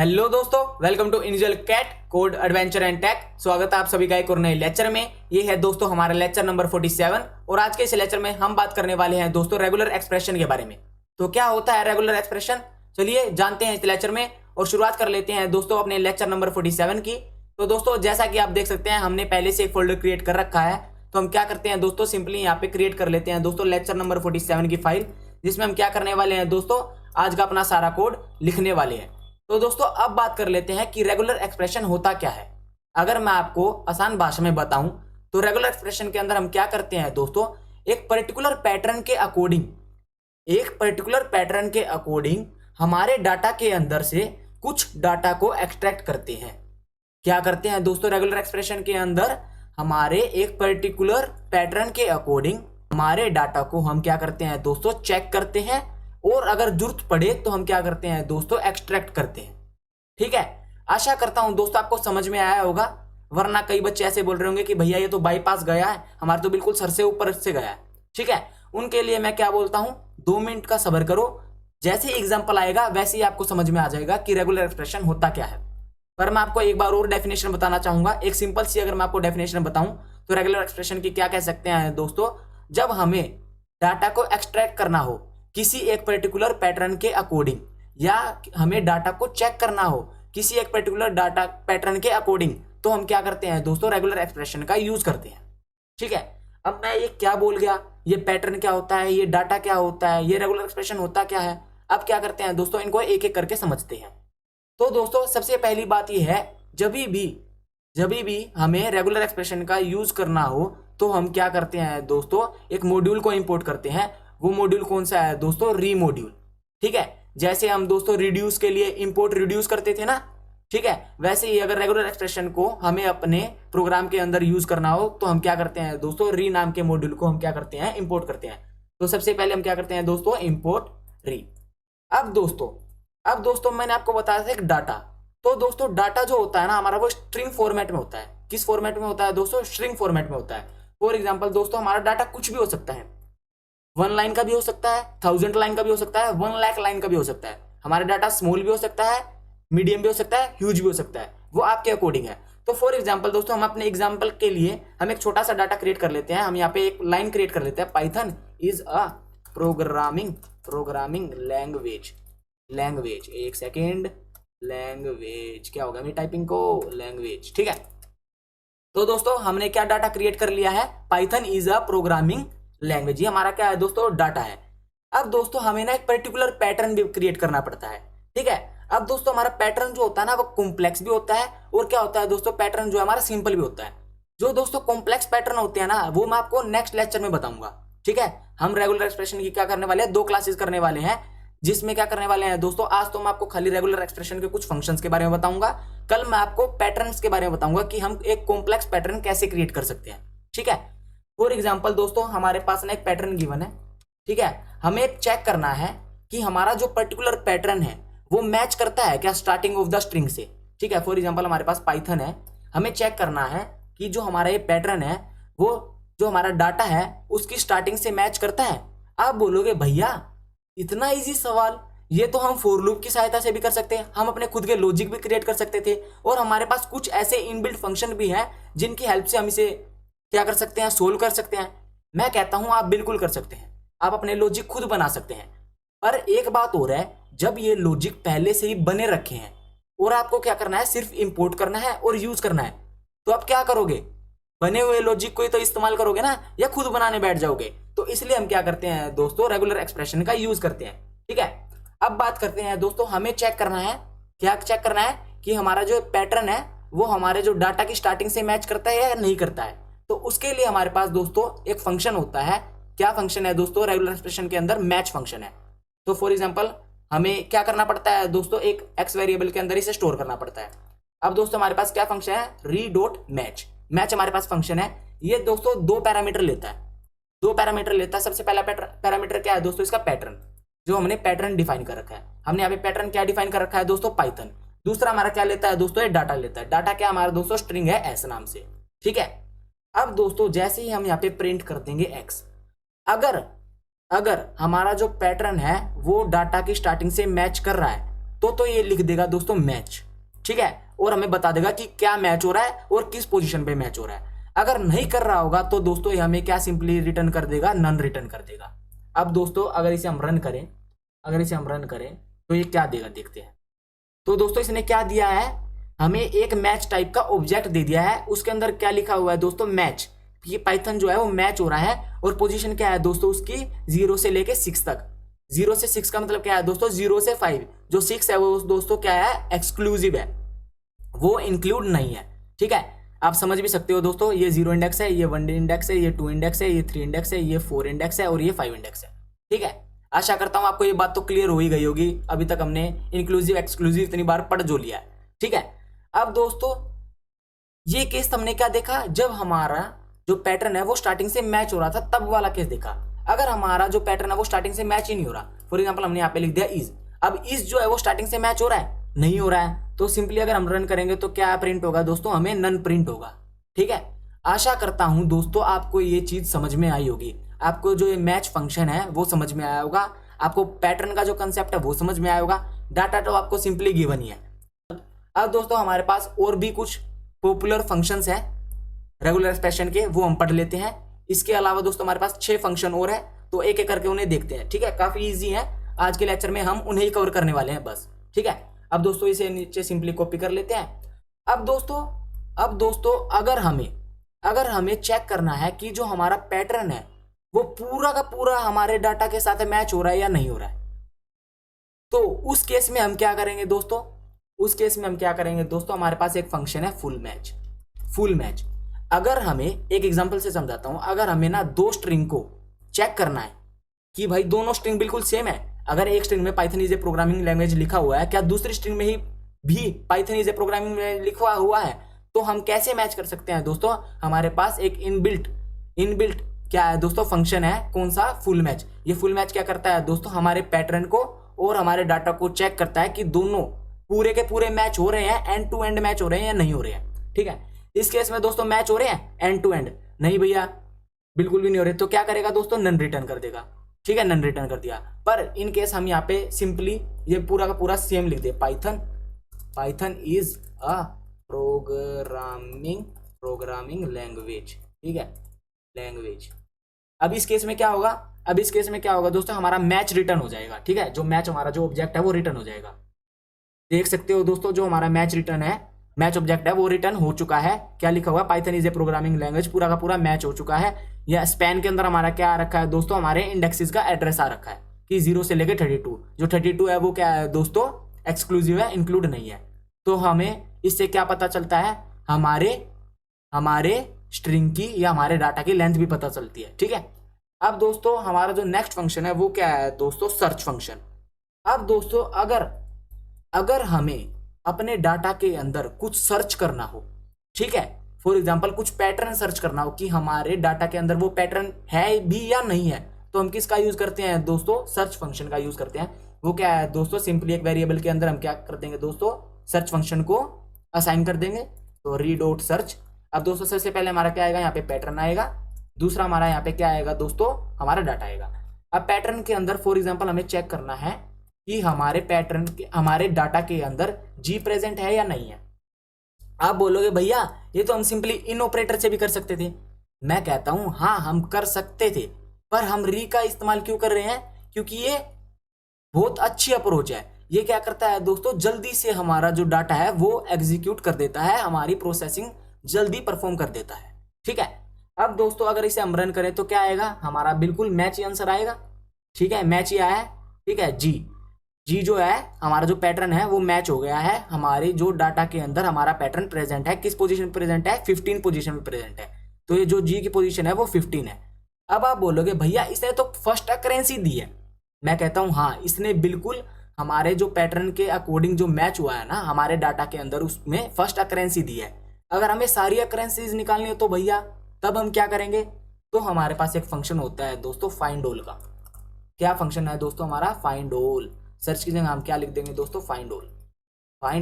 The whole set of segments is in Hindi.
हेलो दोस्तों, welcome to individual cat code adventure and tech. स्वागत है आप सभी का एक और नए लेक्चर में। ये है दोस्तों हमारा लेक्चर नंबर 47 और आज के इस लेक्चर में हम बात करने वाले हैं दोस्तों रेगुलर एक्सप्रेशन के बारे में। तो क्या होता है रेगुलर एक्सप्रेशन, चलिए जानते हैं इस लेक्चर में और शुरुआत कर लेते हैं दोस्तों अपने लेक्चर नंबर 47 की। तो दोस्तों जैसा कि आप देख सकते हैं हमने पहले से एक फोल्डर क्रिएट कर रखा है। तो हम क्या करते हैं दोस्तों, सिंपली यहाँ पे क्रिएट कर लेते हैं दोस्तों लेक्चर नंबर 47 की फाइल, जिसमें हम क्या करने वाले हैं दोस्तों, आज का अपना सारा कोड लिखने वाले हैं। तो दोस्तों अब बात कर लेते हैं कि रेगुलर एक्सप्रेशन होता क्या है। अगर मैं आपको आसान भाषा में बताऊं तो रेगुलर एक्सप्रेशन के अंदर हम क्या करते हैं दोस्तों, एक पर्टिकुलर पैटर्न के अकॉर्डिंग हमारे डाटा के अंदर से कुछ डाटा को एक्सट्रैक्ट करते हैं। क्या करते हैं दोस्तों, रेगुलर एक्सप्रेशन के अंदर हमारे एक पर्टिकुलर पैटर्न के अकॉर्डिंग हमारे डाटा को हम क्या करते हैं दोस्तों, चेक करते हैं और अगर जरूरत पड़े तो हम क्या करते हैं दोस्तों, एक्सट्रैक्ट करते हैं। ठीक है, आशा करता हूं दोस्तों आपको समझ में आया होगा, वरना कई बच्चे ऐसे बोल रहे होंगे कि भैया ये तो बाईपास गया है, हमारे तो बिल्कुल सर से ऊपर से गया है। ठीक है, उनके लिए मैं क्या बोलता हूं, 2 मिनट का सब्र करो, जैसे ही एग्जाम्पल आएगा वैसे ही आपको समझ में आ जाएगा कि रेगुलर एक्सप्रेशन होता क्या है। पर मैं आपको एक बार और डेफिनेशन बताना चाहूंगा, एक सिंपल सी अगर मैं आपको डेफिनेशन बताऊं तो रेगुलर एक्सप्रेशन की क्या कह सकते हैं दोस्तों, जब हमें डाटा को एक्सट्रैक्ट करना हो किसी एक पर्टिकुलर पैटर्न के अकॉर्डिंग, या हमें डाटा को चेक करना हो किसी एक पर्टिकुलर डाटा पैटर्न के अकॉर्डिंग, तो हम क्या करते हैं दोस्तों, रेगुलर एक्सप्रेशन का यूज करते हैं। ठीक है, अब मैं ये क्या बोल गया, ये पैटर्न क्या होता है, ये डाटा क्या होता है, ये रेगुलर एक्सप्रेशन होता क्या है। अब क्या करते हैं दोस्तों, इनको एक एक करके समझते हैं। तो दोस्तों सबसे पहली बात ये है, जब भी हमें रेगुलर एक्सप्रेशन का यूज करना हो तो हम क्या करते हैं दोस्तों, एक मॉड्यूल को इंपोर्ट करते हैं। वो मॉड्यूल कौन सा है दोस्तों, री मॉड्यूल। ठीक है, जैसे हम दोस्तों रिड्यूस के लिए इंपोर्ट रिड्यूस करते थे ना, ठीक है, वैसे ही अगर रेगुलर एक्सप्रेशन को हमें अपने प्रोग्राम के अंदर यूज करना हो तो हम क्या करते हैं दोस्तों, री नाम के मॉड्यूल को हम क्या करते हैं, इंपोर्ट करते हैं। तो सबसे पहले हम क्या करते हैं दोस्तों, इंपोर्ट री। अब दोस्तों मैंने आपको बताया था एक डाटा। तो दोस्तों डाटा जो होता है ना हमारा, वो स्ट्रिंग फॉर्मेट में होता है। किस फॉर्मेट में होता है दोस्तों, स्ट्रिंग फॉर्मेट में होता है। फॉर एग्जाम्पल दोस्तों हमारा डाटा कुछ भी हो सकता है, 1 लाइन का भी हो सकता है, 1000 लाइन का भी हो सकता है, 1 लाख लाइन का भी हो सकता है। हमारा डाटा स्मॉल भी हो सकता है, मीडियम भी हो सकता है, ह्यूज भी हो सकता है, वो आपके अकॉर्डिंग है। तो फॉर एग्जाम्पल दोस्तों हम अपने एग्जाम्पल के लिए हम एक छोटा सा डाटा क्रिएट कर लेते हैं। हम यहाँ पे एक लाइन क्रिएट कर लेते हैं, Python is a programming language. एक सेकेंड, लैंग्वेज क्या होगा मेरी टाइपिंग को, लैंग्वेज। ठीक है, तो दोस्तों हमने क्या डाटा क्रिएट कर लिया है, Python is a programming language. ये हमारा क्या है दोस्तों, डाटा है। अब दोस्तों हमें ना एक पर्टिकुलर पैटर्न भी क्रिएट करना पड़ता है। ठीक है, अब दोस्तों हमारा पैटर्न जो होता है ना, वो कॉम्प्लेक्स भी होता है और क्या होता है दोस्तों, पैटर्न जो है हमारा सिंपल भी होता है। जो दोस्तों कॉम्प्लेक्स पैटर्न होते हैं ना, वो मैं आपको नेक्स्ट लेक्चर में बताऊंगा। ठीक है, हम रेगुलर एक्सप्रेशन की क्या करने वाले हैं, 2 क्लासेस करने वाले हैं, जिसमें क्या करने वाले हैं दोस्तों, आज तो मैं आपको खाली रेगुलर एक्सप्रेशन के कुछ फंक्शंस के बारे में बताऊंगा। कल मैं आपको पैटर्न्स के बारे में बताऊंगा कि हम एक कॉम्प्लेक्स पैटर्न कैसे क्रिएट कर सकते हैं। ठीक है, फॉर एग्जाम्पल दोस्तों हमारे पास ना एक पैटर्न गिवन है। ठीक है, हमें चेक करना है कि हमारा जो पर्टिकुलर पैटर्न है वो मैच करता है क्या स्टार्टिंग ऑफ द स्ट्रिंग से। ठीक है, फॉर एग्जाम्पल हमारे पास पाइथन है, हमें चेक करना है कि जो हमारा ये पैटर्न है वो जो हमारा डाटा है उसकी स्टार्टिंग से मैच करता है। आप बोलोगे भैया इतना इजी सवाल, ये तो हम फॉर लूप की सहायता से भी कर सकते हैं, हम अपने खुद के लॉजिक भी क्रिएट कर सकते थे, और हमारे पास कुछ ऐसे इनबिल्ट फंक्शन भी हैं जिनकी हेल्प से हम इसे क्या कर सकते हैं, सोल्व कर सकते हैं। मैं कहता हूं आप बिल्कुल कर सकते हैं, आप अपने लॉजिक खुद बना सकते हैं। पर एक बात और है, जब ये लॉजिक पहले से ही बने रखे हैं और आपको क्या करना है, सिर्फ इंपोर्ट करना है और यूज करना है, तो आप क्या करोगे, बने हुए लॉजिक को ही तो इस्तेमाल करोगे ना, या खुद बनाने बैठ जाओगे। तो इसलिए हम क्या करते हैं दोस्तों, रेगुलर एक्सप्रेशन का यूज करते हैं। ठीक है, अब बात करते हैं दोस्तों, हमें चेक करना है, क्या चेक करना है कि हमारा जो पैटर्न है वो हमारे जो डाटा की स्टार्टिंग से मैच करता है या नहीं करता है। तो उसके लिए हमारे पास दोस्तों एक फंक्शन होता है। क्या फंक्शन है दोस्तों, रेगुलर एक्सप्रेशन के अंदर मैच फंक्शन है। तो फॉर एग्जांपल हमें क्या करना पड़ता है दोस्तों, एक एक्स वेरिएबल के अंदर इसे स्टोर करना पड़ता है। अब दोस्तों हमारे पास क्या फंक्शन है, री डॉट मैच हमारे पास फंक्शन है। ये दोस्तों 2 पैरामीटर लेता है। सबसे पहला पैरामीटर क्या है दोस्तों, इसका पैटर्न, जो हमने पैटर्न डिफाइन कर रखा है। हमने यहाँ पे पैटर्न क्या डिफाइन कर रखा है दोस्तों, पाइथन। दूसरा हमारा क्या लेता है दोस्तों, ये डाटा लेता है। डाटा क्या हमारा दोस्तों, स्ट्रिंग है एस नाम से। ठीक है, अब दोस्तों जैसे ही हम यहाँ पे प्रिंट कर देंगे एक्स, अगर हमारा जो पैटर्न है वो डाटा की स्टार्टिंग से मैच कर रहा है तो ये लिख देगा दोस्तों मैच, ठीक है, और हमें बता देगा कि क्या मैच हो रहा है और किस पोजीशन पे मैच हो रहा है। अगर नहीं कर रहा होगा तो दोस्तों ये हमें क्या सिंपली रिटर्न कर देगा, नन रिटर्न कर देगा। अब दोस्तों अगर इसे हम रन करें तो ये क्या देगा देखते हैं। तो दोस्तों इसने क्या दिया है, हमें एक मैच टाइप का ऑब्जेक्ट दे दिया है, उसके अंदर क्या लिखा हुआ है दोस्तों, मैच। ये पाइथन जो है वो मैच हो रहा है और पोजीशन क्या है दोस्तों उसकी 0 से लेके 6 तक। 0 से 6 का मतलब क्या है दोस्तों, 0 से 5। जो 6 है वो दोस्तों क्या है, एक्सक्लूसिव है, वो इंक्लूड नहीं है, ठीक है। आप समझ भी सकते हो दोस्तों, ये 0 इंडेक्स है, ये 1 इंडेक्स है, ये 2 इंडेक्स है, ये 3 इंडेक्स है, ये 4 इंडेक्स है और ये 5 इंडेक्स है, ठीक है। आशा करता हूं आपको ये बात तो क्लियर हो ही गई होगी। अभी तक हमने इंक्लूसिव एक्सक्लूसिव इतनी बार पढ़ जो लिया है, ठीक है। अब दोस्तों ये केस हमने क्या देखा, जब हमारा जो पैटर्न है वो स्टार्टिंग से मैच हो रहा था तब वाला केस देखा। अगर हमारा जो पैटर्न है वो स्टार्टिंग से मैच ही नहीं हो रहा, फॉर एग्जाम्पल हमने यहाँ पे लिख दिया इज, अब इज जो है वो स्टार्टिंग से मैच हो रहा है, नहीं हो रहा है, तो सिंपली अगर हम रन करेंगे तो क्या प्रिंट होगा दोस्तों, हमें नन प्रिंट होगा, ठीक है। आशा करता हूं दोस्तों आपको ये चीज समझ में आई होगी, आपको जो ये मैच फंक्शन है वो समझ में आया होगा, आपको पैटर्न का जो कंसेप्ट है वो समझ में आया होगा, डाटा तो आपको सिंपली गिवन ही है। अब दोस्तों हमारे पास और भी कुछ पॉपुलर फंक्शंस हैं रेगुलर एक्सप्रेशन के, वो हम पढ़ लेते हैं। इसके अलावा दोस्तों हमारे पास 6 फंक्शन और है, तो एक एक करके उन्हें देखते हैं, ठीक है। काफी इजी है, आज के लेक्चर में हम उन्हें ही कवर करने वाले हैं बस, ठीक है। अब दोस्तों इसे नीचे सिंपली कॉपी कर लेते हैं। अब दोस्तों अगर हमें चेक करना है कि जो हमारा पैटर्न है वो पूरा का पूरा हमारे डाटा के साथ मैच हो रहा है या नहीं हो रहा है, तो उस केस में हम क्या करेंगे दोस्तों, हमारे पास एक फंक्शन है फुल मैच। अगर हमें एक एग्जांपल से समझाता हूं, अगर हमें ना 2 स्ट्रिंग को चेक करना है कि भाई दोनों स्ट्रिंग बिल्कुल सेम है, अगर एक स्ट्रिंग में Python is a programming language लिखा हुआ है, क्या दूसरी स्ट्रिंग में ही भी Python is a programming language लिखा हुआ है, तो हम कैसे मैच कर सकते हैं दोस्तों। हमारे पास एक इनबिल्ट क्या है दोस्तों, फंक्शन है, कौन सा, फुल मैच। ये फुल मैच क्या करता है दोस्तों, हमारे पैटर्न को और हमारे डाटा को चेक करता है कि दोनों पूरे के पूरे मैच हो रहे हैं, एंड टू एंड मैच हो रहे हैं या नहीं हो रहे हैं, ठीक है। इस केस में दोस्तों मैच हो रहे हैं एंड टू एंड, नहीं भैया बिल्कुल भी नहीं हो रहे, तो क्या करेगा दोस्तों, नन रिटर्न कर देगा, ठीक है, नन रिटर्न कर दिया। पर इन केस हम यहाँ पे सिंपली ये पूरा का पूरा सेम लिख दे, Python is a programming language, ठीक है, लैंग्वेज। अब इस केस में क्या होगा दोस्तों, हमारा मैच रिटर्न हो जाएगा, ठीक है, जो मैच हमारा जो ऑब्जेक्ट है वो रिटर्न हो जाएगा। देख सकते हो दोस्तों, जो हमारा मैच ऑब्जेक्ट है वो रिटर्न हो चुका है। क्या लिखा हुआ, Python is a programming language, पूरा का पूरा मैच हो चुका है। या स्पैन के अंदर हमारा क्या आ रखा है दोस्तों, हमारे इंडेक्सेस का एड्रेस आ रखा है कि 0 से लेकर 32। जो 32 है वो क्या है दोस्तों, एक्सक्लूसिव है, इंक्लूड नहीं है। तो हमें इससे क्या पता चलता है, हमारे स्ट्रिंग की या हमारे डाटा की लेंथ भी पता चलती है, ठीक है। अब दोस्तों हमारा जो नेक्स्ट फंक्शन है वो क्या है दोस्तों, सर्च फंक्शन। अब दोस्तों अगर हमें अपने डाटा के अंदर कुछ सर्च करना हो, ठीक है, फॉर एग्जांपल कुछ पैटर्न सर्च करना हो कि हमारे डाटा के अंदर वो पैटर्न है भी या नहीं है, तो हम किसका यूज करते हैं दोस्तों, सर्च फंक्शन का यूज करते हैं। वो क्या है दोस्तों, सिंपली एक वेरिएबल के अंदर हम क्या कर देंगे दोस्तों, सर्च फंक्शन को असाइन कर देंगे, तो रीडॉट सर्च। अब दोस्तों सबसे पहले हमारा क्या आएगा, यहाँ पे पैटर्न आएगा, दूसरा हमारा यहाँ पे क्या आएगा दोस्तों, हमारा डाटा आएगा। अब पैटर्न के अंदर फॉर एग्जांपल हमें चेक करना है कि हमारे डाटा के अंदर जी प्रेजेंट है या नहीं है। आप बोलोगे भैया ये तो हम सिंपली इन ऑपरेटर से भी कर सकते थे। मैं कहता हूं हाँ हम कर सकते थे, पर हम री का इस्तेमाल क्यों कर रहे हैं, क्योंकि ये बहुत अच्छी अप्रोच है। ये क्या करता है दोस्तों, जल्दी से हमारा जो डाटा है वो एग्जीक्यूट कर देता है, हमारी प्रोसेसिंग जल्दी परफॉर्म कर देता है, ठीक है। अब दोस्तों अगर इसे हम रन करें तो क्या आएगा, हमारा बिल्कुल मैच ही आंसर आएगा, ठीक है, मैच ही आया है, ठीक है। जी जो है हमारा जो पैटर्न है वो मैच हो गया है, हमारे जो डाटा के अंदर हमारा पैटर्न प्रेजेंट है, किस पोजीशन प्रेजेंट है, 15 पोजीशन में प्रेजेंट है, तो ये जो जी की पोजीशन है वो 15 है। अब आप बोलोगे भैया इसने तो फर्स्ट अकरेंसी दी है। मैं कहता हूं हाँ, इसने बिल्कुल हमारे जो पैटर्न के अकॉर्डिंग जो मैच हुआ है ना हमारे डाटा के अंदर, उसमें फर्स्ट अकरेंसी दी है। अगर हमें सारी अकरेंसीज निकालनी है तो भैया तब हम क्या करेंगे, तो हमारे पास एक फंक्शन होता है दोस्तों फाइंड ऑल का। क्या फंक्शन है दोस्तों हमारा, फाइंड ऑल। सर्च की जगह हम क्या लिख देंगे दोस्तों, फाइंड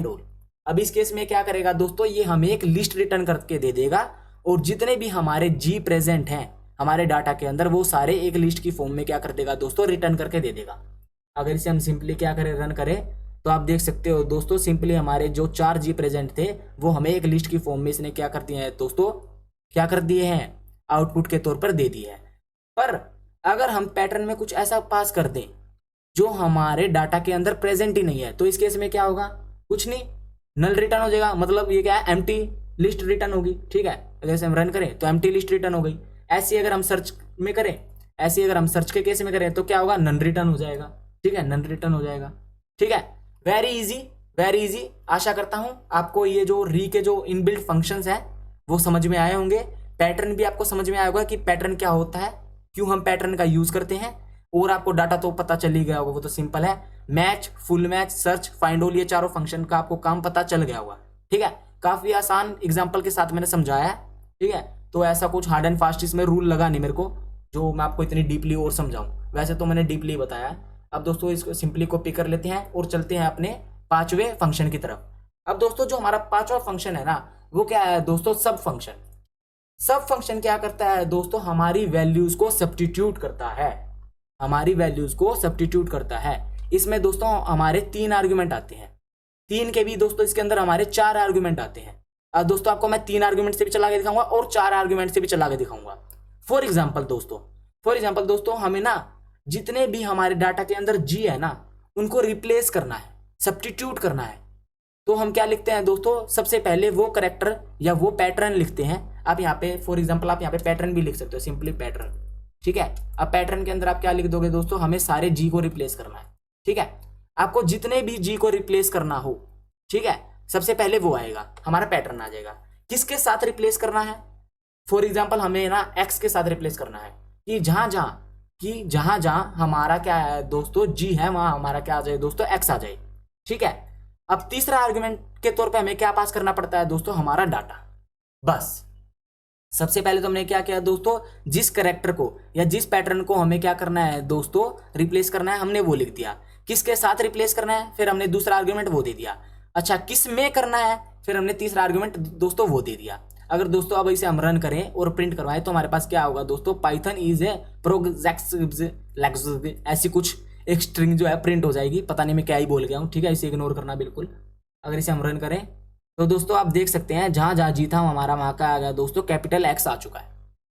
ऑल। अब इस केस में क्या करेगा दोस्तों, ये हमें एक लिस्ट रिटर्न करके दे देगा, और जितने भी हमारे जी प्रेजेंट हैं हमारे डाटा के अंदर वो सारे एक लिस्ट की फॉर्म में क्या कर देगा दोस्तों, रिटर्न करके दे देगा। अगर इसे हम सिंपली क्या करें, रन करें, तो आप देख सकते हो दोस्तों, सिंपली हमारे जो 4 जी प्रेजेंट थे वो हमें एक लिस्ट की फॉर्म में इसने क्या कर दिया है दोस्तों, क्या कर दिए हैं, आउटपुट के तौर पर दे दिए हैं। पर अगर हम पैटर्न में कुछ ऐसा पास कर दें जो हमारे डाटा के अंदर प्रेजेंट ही नहीं है, तो इस केस में क्या होगा, कुछ नहीं, नल रिटर्न हो जाएगा। मतलब ये क्या है, एम्प्टी लिस्ट रिटर्न होगी। ठीक है, अगर इसे हम रन करें तो एम्प्टी लिस्ट रिटर्न हो गई। ऐसी अगर हम सर्च में करें, ऐसी अगर हम सर्च के केस में करें तो क्या होगा, नन रिटर्न हो जाएगा। ठीक है, नन रिटर्न हो जाएगा। ठीक है, वेरी इजी, वेरी इजी। आशा करता हूं आपको ये जो री के जो इनबिल्ट फंक्शंस हैं वो समझ में आए होंगे। पैटर्न भी आपको समझ में आया होगा कि पैटर्न क्या होता है, क्यों हम पैटर्न का यूज करते हैं। और आपको डाटा तो पता चल ही गया होगा, वो तो सिंपल है, match, full match, search, find all, ये चारों फंक्शन का आपको काम पता चल गया होगा। ठीक है, काफी आसान एग्जांपल के साथ मैंने समझाया है। ठीक है, तो ऐसा कुछ हार्ड एंड फास्ट इसमें रूल लगा नहीं मेरे को जो मैं आपको इतनी डीपली और समझाऊं, वैसे तो मैंने डीपली बताया है। अब दोस्तों इसको सिंपली कॉपी कर लेते हैं और चलते हैं अपने पांचवें फंक्शन की तरफ। अब दोस्तों जो हमारा पांचवा फंक्शन है ना, वो क्या है दोस्तों, सब फंक्शन। सब फंक्शन क्या करता है दोस्तों, हमारी वैल्यूज को सब्स्टिट्यूट करता है, हमारी वैल्यूज को सब्स्टिट्यूट करता है। इसमें दोस्तों हमारे 3 आर्गुमेंट आते हैं, 3 के भी दोस्तों इसके अंदर हमारे 4 आर्गुमेंट आते हैं। अब दोस्तों आपको मैं 3 आर्गुमेंट से भी चला के दिखाऊंगा और 4 आर्गुमेंट से भी चला के दिखाऊंगा। फॉर एग्जाम्पल दोस्तों हमें ना जितने भी हमारे डाटा के अंदर जी है ना, उनको रिप्लेस करना है, सब्स्टिट्यूट करना है। तो हम क्या लिखते हैं दोस्तों, सबसे पहले वो करेक्टर या वो पैटर्न लिखते हैं। आप यहाँ पे फॉर एग्जांपल आप यहाँ पे पैटर्न भी लिख सकते हो, सिंपली पैटर्न। ठीक है, अब पैटर्न के अंदर आप क्या लिख दोगे दोस्तों, हमें सारे जी को रिप्लेस करना है। ठीक है, आपको जितने भी जी को रिप्लेस करना हो, ठीक है, सबसे पहले वो आएगा, हमारा पैटर्न आ जाएगा। किसके साथ रिप्लेस करना है, फॉर एग्जाम्पल हमें ना एक्स के साथ रिप्लेस करना है, कि जहां जहां हमारा क्या है दोस्तों, जी है, वहां हमारा क्या आ जाए दोस्तों, एक्स आ जाए। ठीक है, अब तीसरा आर्गुमेंट के तौर पे हमें क्या पास करना पड़ता है दोस्तों, हमारा डाटा। बस सबसे पहले तो हमने क्या किया दोस्तों, जिस करेक्टर को या जिस पैटर्न को हमें क्या करना है दोस्तों, रिप्लेस करना है, हमने वो लिख दिया। किसके साथ रिप्लेस करना है, फिर हमने दूसरा आर्गुमेंट वो दे दिया। अच्छा, किस में करना है, फिर हमने तीसरा आर्गुमेंट दोस्तों वो दे दिया। अगर दोस्तों अब इसे हम रन करें और प्रिंट करवाएं तो हमारे पास क्या होगा दोस्तों, पाइथन इज ए प्रोजेक्ट, ऐसी कुछ एक स्ट्रिंग जो है प्रिंट हो जाएगी। पता नहीं मैं क्या ही बोल गया हूँ। ठीक है, इसे इग्नोर करना बिल्कुल। अगर इसे हम रन करें तो दोस्तों आप देख सकते हैं जहां जहां जी था हमारा वहां का आ गया दोस्तों, कैपिटल एक्स आ चुका है।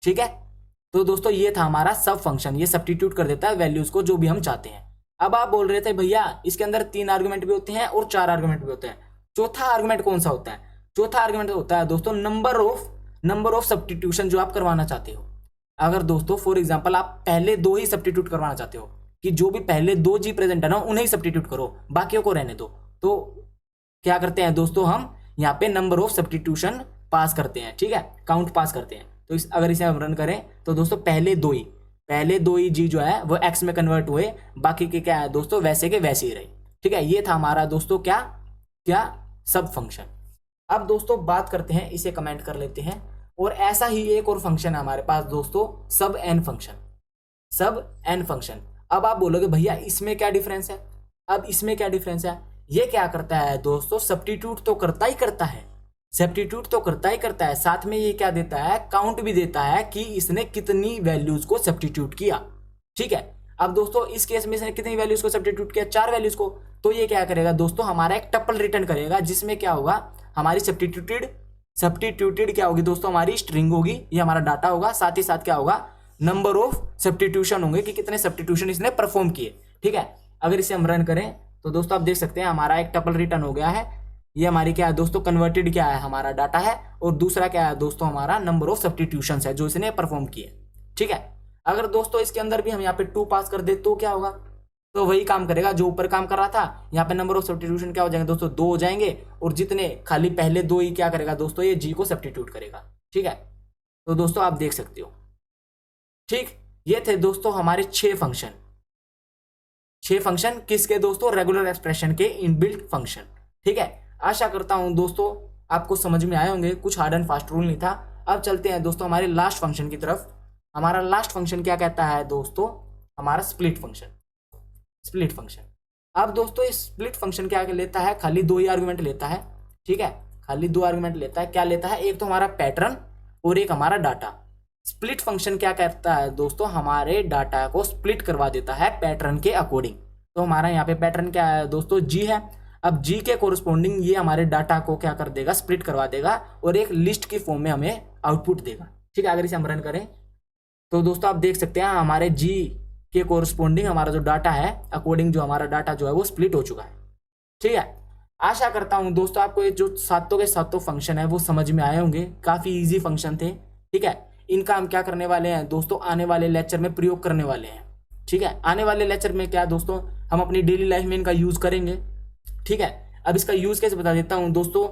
ठीक है, तो दोस्तों ये था हमारा सब फंक्शन, ये सब्स्टिट्यूट कर देता है वैल्यूज को जो भी हम चाहते हैं। अब आप बोल रहे थे भैया इसके अंदर 3 आर्गुमेंट भी होते हैं और 4 आर्गुमेंट भी होते हैं, चौथा आर्गुमेंट कौन सा होता है, चौथा आर्गुमेंट होता है दोस्तों नंबर ऑफ सब्स्टिट्यूशन जो आप करवाना चाहते हो। अगर दोस्तों फॉर एग्जांपल आप पहले 2 ही सब्स्टिट्यूट करवाना चाहते हो, कि जो भी पहले 2 जी प्रेजेंट है ना उन्हें ही सब्स्टिट्यूट करो, बाकियों को रहने दो, तो क्या करते हैं दोस्तों, हम यहाँ पे नंबर ऑफ सब्स्टिट्यूशन पास करते हैं। ठीक है, काउंट पास करते हैं। तो अगर इसे हम रन करें तो दोस्तों पहले दो ही जी जो है वो एक्स में कन्वर्ट हुए, बाकी के क्या है दोस्तों, वैसे के वैसे ही रहे। ठीक है, ये था हमारा दोस्तों क्या सब फंक्शन। अब दोस्तों बात करते हैं, इसे कमेंट कर लेते हैं। और ऐसा ही एक और फंक्शन है हमारे पास दोस्तों, सब एन फंक्शन। अब आप बोलोगे भैया इसमें क्या डिफरेंस है, अब इसमें क्या डिफरेंस है, ये क्या करता है दोस्तों, सब्स्टिट्यूट तो करता ही करता है, साथ में ये क्या देता है, काउंट भी देता है कि इसने कितनी वैल्यूज को सब्स्टिट्यूट किया। ठीक है, अब दोस्तों इस केस में इसने कितनी वैल्यूज को सब्स्टिट्यूट किया, 4 वैल्यूज को। तो ये क्या करेगा दोस्तों, हमारा एक टपल रिटर्न करेगा, जिसमें क्या होगा, हमारी सब्स्टिट्यूटेड क्या होगी दोस्तों, हमारी स्ट्रिंग होगी, ये हमारा डाटा होगा। साथ ही साथ क्या होगा, नंबर ऑफ सब्स्टिट्यूशन होंगे, कि कितने सब्स्टिट्यूशन इसने परफॉर्म किए। ठीक है, अगर इसे हम रन करें तो दोस्तों आप देख सकते हैं हमारा एक टपल रिटर्न हो गया है। ये हमारी क्या है दोस्तों, कन्वर्टेड क्या है, हमारा डाटा है, और दूसरा क्या है दोस्तों, हमारा नंबर ऑफ सब्स्टिट्यूशंस है जो इसने परफॉर्म किए। ठीक है, अगर दोस्तों इसके अंदर भी हम यहाँ पे 2 पास कर दे तो क्या होगा, तो वही काम करेगा जो ऊपर काम कर रहा था। यहाँ पे नंबर ऑफ सब्स्टिट्यूशन क्या हो जाएंगे दोस्तों, 2 हो जाएंगे, और जितने खाली पहले 2 ही क्या करेगा दोस्तों, ये जी को सब्स्टिट्यूट करेगा। ठीक है, तो दोस्तों आप देख सकते हो। ठीक, ये थे दोस्तों हमारे 6 फंक्शन किसके दोस्तों, रेगुलर एक्सप्रेशन के इनबिल्ट फंक्शन। ठीक है, आशा करता हूं दोस्तों आपको समझ में आए होंगे, कुछ हार्ड एंड फास्ट रूल नहीं था। अब चलते हैं दोस्तों हमारे लास्ट फंक्शन की तरफ। हमारा लास्ट फंक्शन क्या कहता है दोस्तों, हमारा स्प्लिट फंक्शन। अब दोस्तों इस स्प्लिट फंक्शन क्या लेता है, खाली 2 ही आर्गुमेंट लेता है। ठीक है, खाली 2 आर्गुमेंट लेता है। क्या लेता है, एक तो हमारा पैटर्न और एक हमारा डाटा। स्प्लिट फंक्शन क्या करता है दोस्तों, हमारे डाटा को स्प्लिट करवा देता है पैटर्न के अकॉर्डिंग। तो हमारा यहाँ पे पैटर्न क्या है दोस्तों, जी है। अब जी के कोरस्पॉन्डिंग ये हमारे डाटा को क्या कर देगा, स्प्लिट करवा देगा और एक लिस्ट की फॉर्म में हमें आउटपुट देगा। ठीक है, अगर इसे हम रन करें तो दोस्तों आप देख सकते हैं हमारे जी के कोरस्पॉन्डिंग हमारा जो डाटा है, अकॉर्डिंग जो हमारा डाटा जो है वो स्प्लिट हो चुका है। ठीक है, आशा करता हूं दोस्तों आपको ये जो सातों के सातों फंक्शन है वो समझ में आए होंगे, काफी इजी फंक्शन थे। ठीक है, इनका हम क्या करने वाले हैं दोस्तों, आने वाले लेक्चर में प्रयोग करने वाले हैं। ठीक है, आने वाले लेक्चर में क्या दोस्तों, हम अपनी डेली लाइफ में इनका यूज करेंगे। ठीक है, अब इसका यूज कैसे बता देता हूं दोस्तों।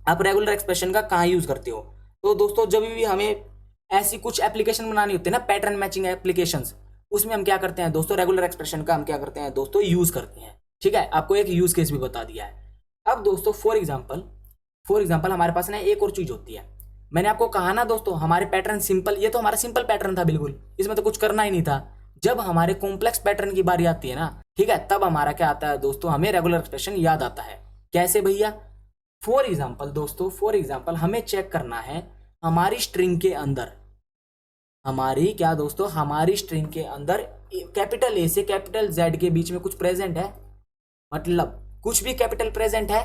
आप रेगुलर एक्सप्रेशन का कहाँ यूज करते हो, तो दोस्तों जब भी हमें ऐसी कुछ एप्लीकेशन बनानी होती है ना, पैटर्न मैचिंग एप्लीकेशंस, उसमें हम क्या करते हैं दोस्तों, रेगुलर एक्सप्रेशन का हम क्या करते हैं दोस्तों, यूज करते हैं। ठीक है, आपको एक यूज केस भी बता दिया है। अब दोस्तों फॉर एग्जाम्पल हमारे पास ना एक और चीज होती है। मैंने आपको कहा ना दोस्तों, हमारे पैटर्न सिंपल, ये तो हमारा सिंपल पैटर्न था बिल्कुल, इसमें तो कुछ करना ही नहीं था। जब हमारे कॉम्प्लेक्स पैटर्न की बारी आती है ना, ठीक है, तब हमारा क्या आता है दोस्तों, हमें रेगुलर एक्सप्रेशन याद आता है। कैसे भैया, फॉर एग्जाम्पल हमें चेक करना है हमारी स्ट्रिंग के अंदर, हमारी स्ट्रिंग के अंदर कैपिटल ए से कैपिटल जेड के बीच में कुछ प्रेजेंट है, मतलब कुछ भी कैपिटल प्रेजेंट है।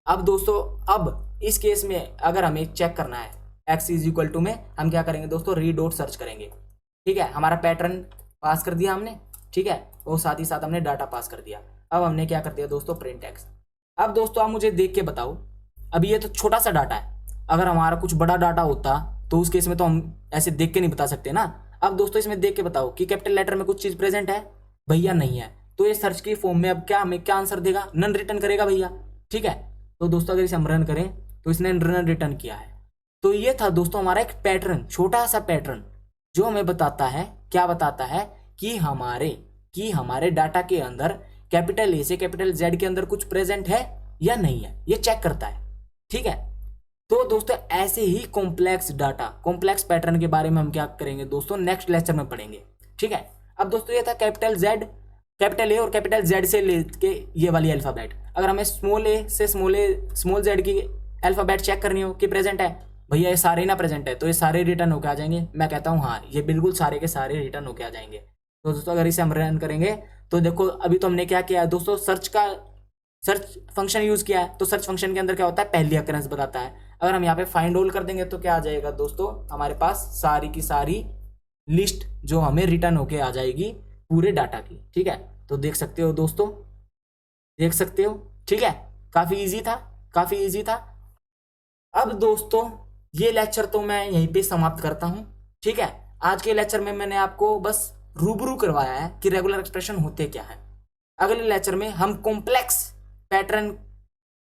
अब दोस्तों, अब इस केस में अगर हमें चेक करना है x इज इक्वल टू में, हम क्या करेंगे दोस्तों, रीड डॉट सर्च करेंगे। ठीक है, हमारा पैटर्न पास कर दिया हमने। ठीक है, और साथ ही साथ हमने डाटा पास कर दिया। अब हमने क्या कर दिया दोस्तों, प्रिंट x। अब दोस्तों आप मुझे देख के बताओ, अभी ये तो छोटा सा डाटा है, अगर हमारा कुछ बड़ा डाटा होता तो उस केस में तो हम ऐसे देख के नहीं बता सकते ना। अब दोस्तों इसमें देख के बताओ कि कैपिटल लेटर में कुछ चीज प्रेजेंट है, भैया नहीं है, तो ये सर्च की फॉर्म में अब क्या हमें क्या आंसर देगा, नन रिटर्न करेगा भैया। ठीक है, तो दोस्तों अगर इसे हम रन करें तो इसने नन रिटर्न किया है। तो ये था दोस्तों हमारा एक पैटर्न, छोटा सा पैटर्न, जो हमें बताता है, क्या बताता है कि हमारे डाटा के अंदर कैपिटल ए से कैपिटल जेड के अंदर कुछ प्रेजेंट है या नहीं है, ये चेक करता है। ठीक है, तो दोस्तों ऐसे ही कॉम्प्लेक्स डाटा, कॉम्प्लेक्स पैटर्न के बारे में हम क्या करेंगे दोस्तों, नेक्स्ट लेक्चर में पढ़ेंगे। ठीक है, अब दोस्तों ये था कैपिटल ए और कैपिटल जेड से लेके ये वाली अल्फाबेट। अगर हमें स्मॉल ए से स्मॉल जेड की अल्फाबेट चेक करनी हो कि प्रेजेंट है, भैया ये सारे ना प्रेजेंट है, तो ये सारे रिटर्न होके आ जाएंगे। मैं कहता हूँ हाँ, ये बिल्कुल सारे के सारे रिटर्न होके आ जाएंगे। तो दोस्तों अगर इसे हम रन करेंगे तो देखो, अभी तो हमने क्या किया है दोस्तों, सर्च फंक्शन यूज किया है। तो सर्च फंक्शन के अंदर क्या होता है, पहली अकरेंस बताता है। अगर हम यहाँ पे फाइंड ऑल कर देंगे तो क्या आ जाएगा दोस्तों, हमारे पास सारी की सारी लिस्ट जो हमें रिटर्न होके आ जाएगी पूरे डाटा की। ठीक है, तो देख सकते हो दोस्तों, देख सकते हो। ठीक है, काफी इजी था। अब दोस्तों ये लेक्चर तो मैं यहीं पे समाप्त करता हूं। ठीक है, आज के लेक्चर में मैंने आपको बस रूबरू करवाया है कि रेगुलर एक्सप्रेशन होते क्या है। अगले लेक्चर में हम कॉम्प्लेक्स पैटर्न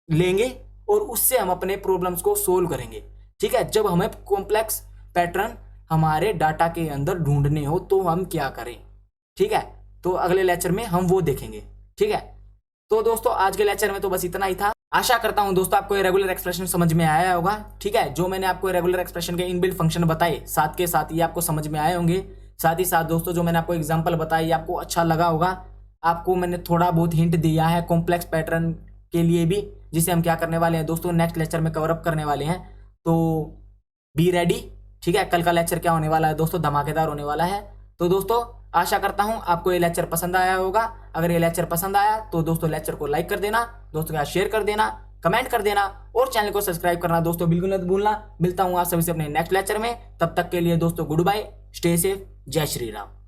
लेंगे और उससे हम अपने प्रॉब्लम्स को सोल्व करेंगे। ठीक है, जब हमें कॉम्प्लेक्स पैटर्न हमारे डाटा के अंदर ढूंढने हो तो हम क्या करें। ठीक है, तो अगले लेक्चर में हम वो देखेंगे। ठीक है, तो दोस्तों आज के लेक्चर में तो बस इतना ही था। आशा करता हूं दोस्तों आपको ये रेगुलर एक्सप्रेशन समझ में आया होगा। ठीक है, जो मैंने आपको रेगुलर एक्सप्रेशन के इनबिल्ट फंक्शन बताए, साथ के साथ ये आपको समझ में आए होंगे। साथ ही साथ दोस्तों जो मैंने आपको एग्जांपल बताई, आपको अच्छा लगा होगा। आपको मैंने थोड़ा बहुत हिंट दिया है कॉम्प्लेक्स पैटर्न के लिए भी, जिसे हम क्या करने वाले हैं दोस्तों, नेक्स्ट लेक्चर में कवर अप करने वाले हैं। तो बी रेडी। ठीक है, कल का लेक्चर क्या होने वाला है दोस्तों, धमाकेदार होने वाला है। तो दोस्तों आशा करता हूं आपको ये लेक्चर पसंद आया होगा। अगर ये लेक्चर पसंद आया तो दोस्तों लेक्चर को लाइक कर देना, दोस्तों के साथ शेयर कर देना, कमेंट कर देना और चैनल को सब्सक्राइब करना दोस्तों बिल्कुल मत भूलना। मिलता हूं आप सभी से अपने नेक्स्ट लेक्चर में, तब तक के लिए दोस्तों गुड बाय, स्टे सेफ, जय श्री राम।